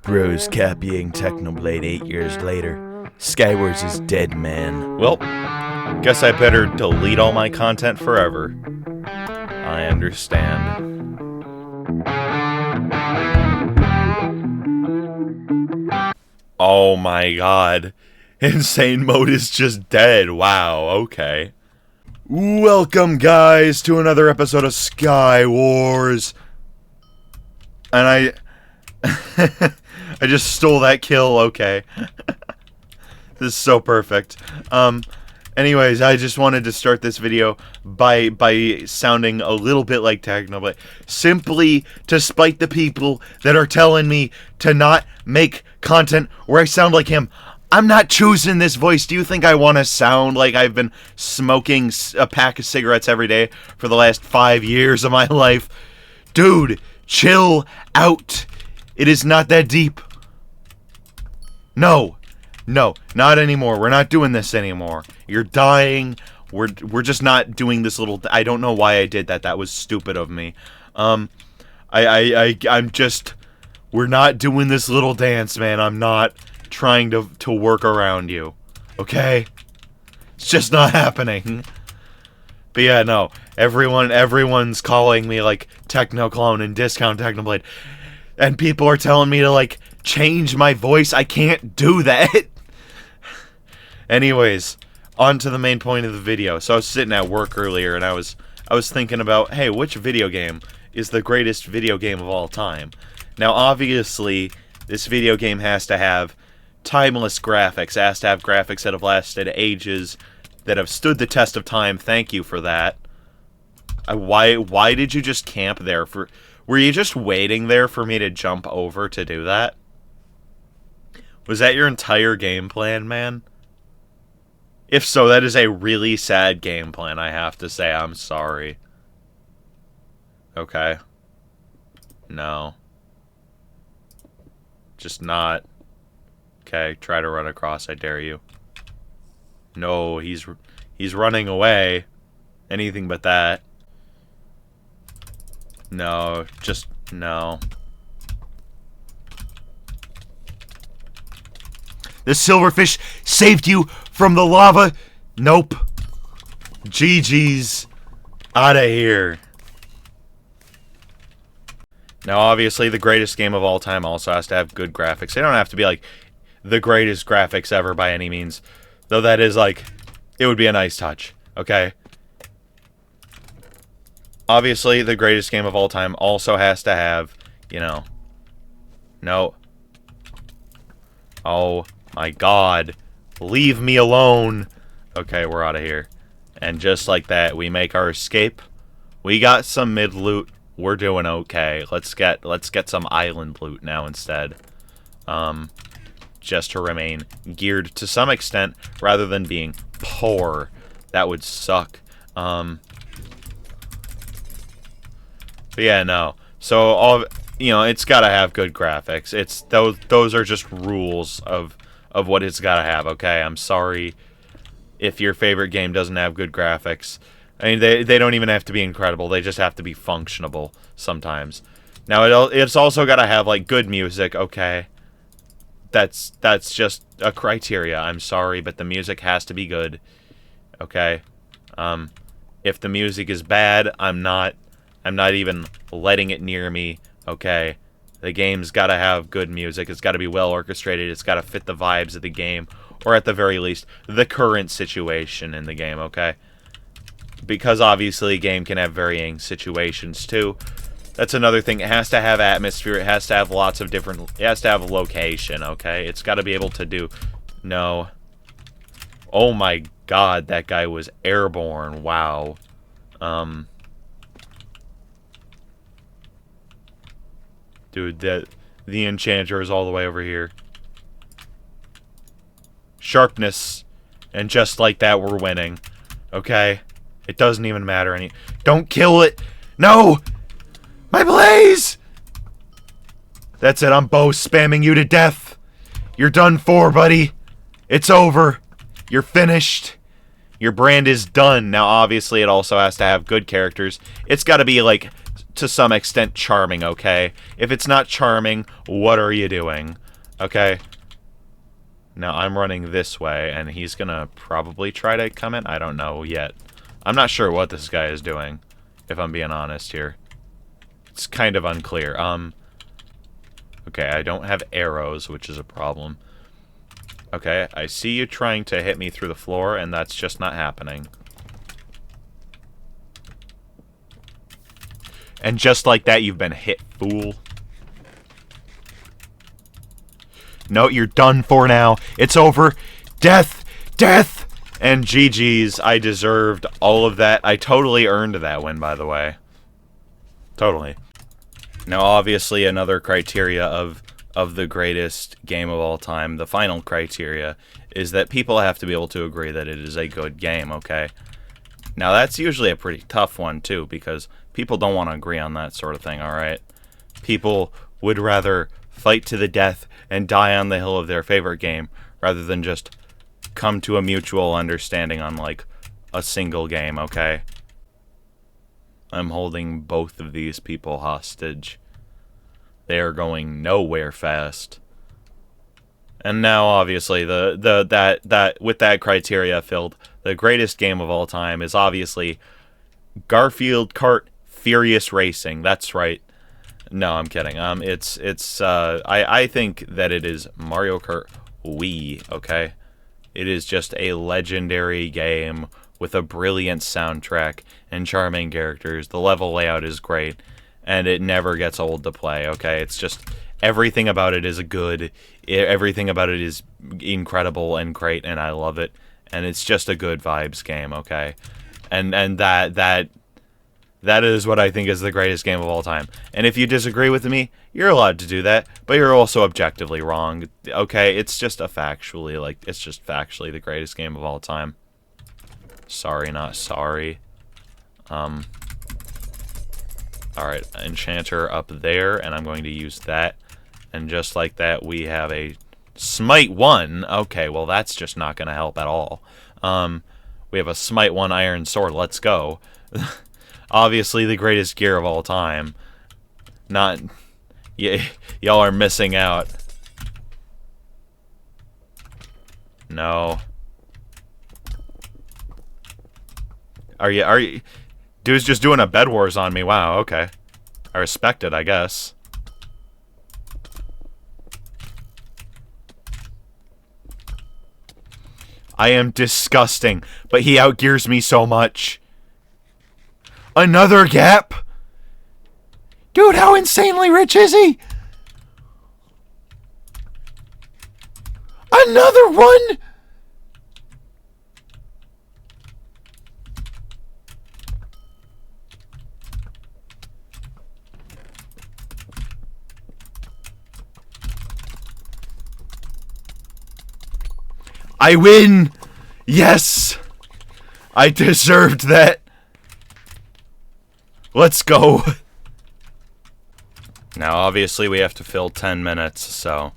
Rose copying Technoblade 8 years later. Skywars is dead, man. Well, guess I better delete all my content forever. I understand. Oh my god. Insane mode is just dead. Wow, okay. Welcome, guys, to another episode of Skywars. And I just stole that kill, okay. This is so perfect. Anyways, I just wanted to start this video by sounding a little bit like Technoblade, simply to spite the people that are telling me to not make content where I sound like him. I'm not choosing this voice. Do you think I want to sound like I've been smoking a pack of cigarettes every day for the last 5 years of my life? Dude, chill out. It is not that deep. No, not anymore. We're not doing this anymore. You're dying. We're just not doing this little. I don't know why I did that. That was stupid of me. I'm just. We're not doing this little dance, man. I'm not trying to work around you. Okay? It's just not happening. But yeah, no. Everyone's calling me like Technoclone and Discount Technoblade. And people are telling me to like change my voice. I can't do that. Anyways, on to the main point of the video. So I was sitting at work earlier and I was thinking about, hey, which video game is the greatest video game of all time? Now, obviously, this video game has to have timeless graphics, has to have graphics that have lasted ages, that have stood the test of time. Thank you for that. Why did you just camp there? Were you just waiting there for me to jump over to do that? Was that your entire game plan, man? If so, that is a really sad game plan, I have to say. I'm sorry. Okay. No. Just not. Okay, try to run across, I dare you. No, he's running away. Anything but that. No, just no. The silverfish saved you from the lava. Nope. GG's. Outta here. Now, obviously, the greatest game of all time also has to have good graphics. They don't have to be, like, the greatest graphics ever by any means. Though that is, like, it would be a nice touch. Okay? Obviously, the greatest game of all time also has to have, you know... No. Oh, my God. Leave me alone. Okay, we're out of here. And just like that, we make our escape. We got some mid-loot. We're doing okay. Let's get some island loot now instead. Just to remain geared to some extent rather than being poor. That would suck. But yeah, no. So all it's got to have good graphics. It's those are just rules of what it's got to have, okay? I'm sorry if your favorite game doesn't have good graphics. I mean, they don't even have to be incredible. They just have to be functionable sometimes. Now, it's also got to have, like, good music, okay? That's just a criteria. I'm sorry, but the music has to be good, okay? If the music is bad, I'm not even letting it near me, okay? The game's got to have good music. It's got to be well orchestrated. It's got to fit the vibes of the game, or at the very least, the current situation in the game, okay? Because obviously a game can have varying situations too. That's another thing. It has to have atmosphere. It has to have lots of different... It has to have a location, okay? It's got to be able to do... No. Oh my God, that guy was airborne. Wow. Dude, the enchanter is all the way over here. Sharpness. And just like that, we're winning. Okay? It doesn't even matter any... Don't kill it! No! My blaze! That's it, I'm bow spamming you to death. You're done for, buddy. It's over. You're finished. Your brand is done. Now, obviously, it also has to have good characters. It's got to be, like, to some extent charming, okay? If it's not charming, what are you doing? Okay? Now I'm running this way, and he's gonna probably try to come in. I don't know yet. I'm not sure what this guy is doing, if I'm being honest here. It's kind of unclear. Okay, I don't have arrows, which is a problem. Okay, I see you trying to hit me through the floor, and that's just not happening. And just like that, you've been hit, fool. No, you're done for now. It's over. Death! Death! And GG's, I deserved all of that. I totally earned that win, by the way. Totally. Now, obviously, another criteria of the greatest game of all time, the final criteria, is that people have to be able to agree that it is a good game, okay? Now, that's usually a pretty tough one, too, because people don't want to agree on that sort of thing, alright? People would rather fight to the death and die on the hill of their favorite game, rather than just come to a mutual understanding on, like, a single game, okay? I'm holding both of these people hostage. They are going nowhere fast. And now, obviously, with that criteria filled, the greatest game of all time is obviously Garfield Kart Furious Racing. That's right. No, I'm kidding. I think that it is Mario Kart Wii, okay? It is just a legendary game with a brilliant soundtrack and charming characters. The level layout is great, and it never gets old to play, okay? It's just, everything about it is everything about it is incredible and great, and I love it. And it's just a good vibes game, okay? And that is what I think is the greatest game of all time. And if you disagree with me, you're allowed to do that, but you're also objectively wrong, okay? It's just it's just factually the greatest game of all time. Sorry, not sorry. Alright, Enchanter up there, and I'm going to use that. And just like that, we have a Smite 1. Okay, well, that's just not going to help at all. We have a Smite 1 Iron Sword. Let's go. Obviously, the greatest gear of all time. Not... y'all are missing out. No. Are you... Dude's just doing a Bed Wars on me. Wow, okay. I respect it, I guess. I am disgusting, but he outgears me so much. Another gap? Dude, how insanely rich is he? Another one? I win! Yes! I deserved that. Let's go. Now, obviously, we have to fill 10 minutes, so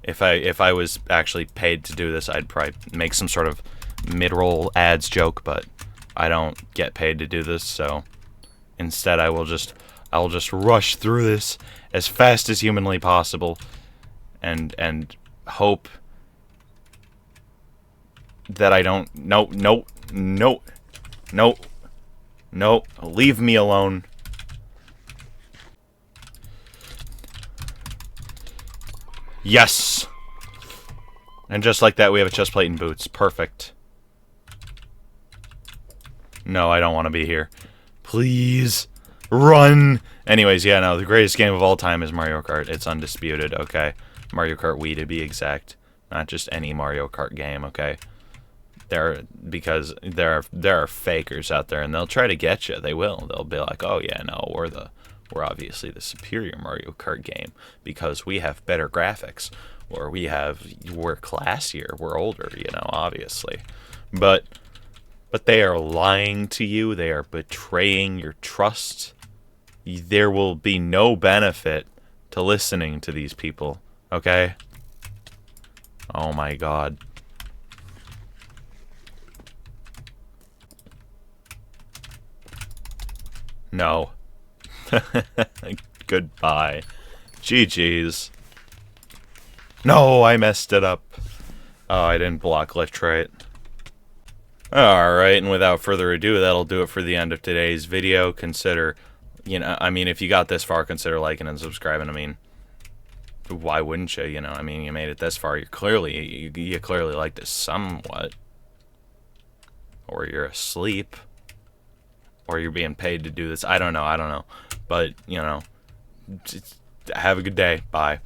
if I was actually paid to do this, I'd probably make some sort of mid-roll ads joke, but I don't get paid to do this, so instead I'll just rush through this as fast as humanly possible and hope that I don't... No, leave me alone. Yes! And just like that, we have a chest plate and boots. Perfect. No, I don't want to be here. Please, run! Anyways, yeah, no, the greatest game of all time is Mario Kart. It's undisputed, okay? Mario Kart Wii, to be exact. Not just any Mario Kart game, okay? Because there are fakers out there, and they'll try to get you. They will. They'll be like, "Oh yeah, no, we're obviously the superior Mario Kart game because we have better graphics, or we're classier, we're older, you know, obviously." But they are lying to you. They are betraying your trust. There will be no benefit to listening to these people. Okay? Oh my God. No. Goodbye. GG's. No, I messed it up. Oh, I didn't block lift right. Alright, and without further ado, that'll do it for the end of today's video. Consider, if you got this far, consider liking and subscribing. I mean, why wouldn't you? You made it this far. You clearly like this somewhat. Or you're asleep. Or you're being paid to do this. I don't know. But, have a good day. Bye.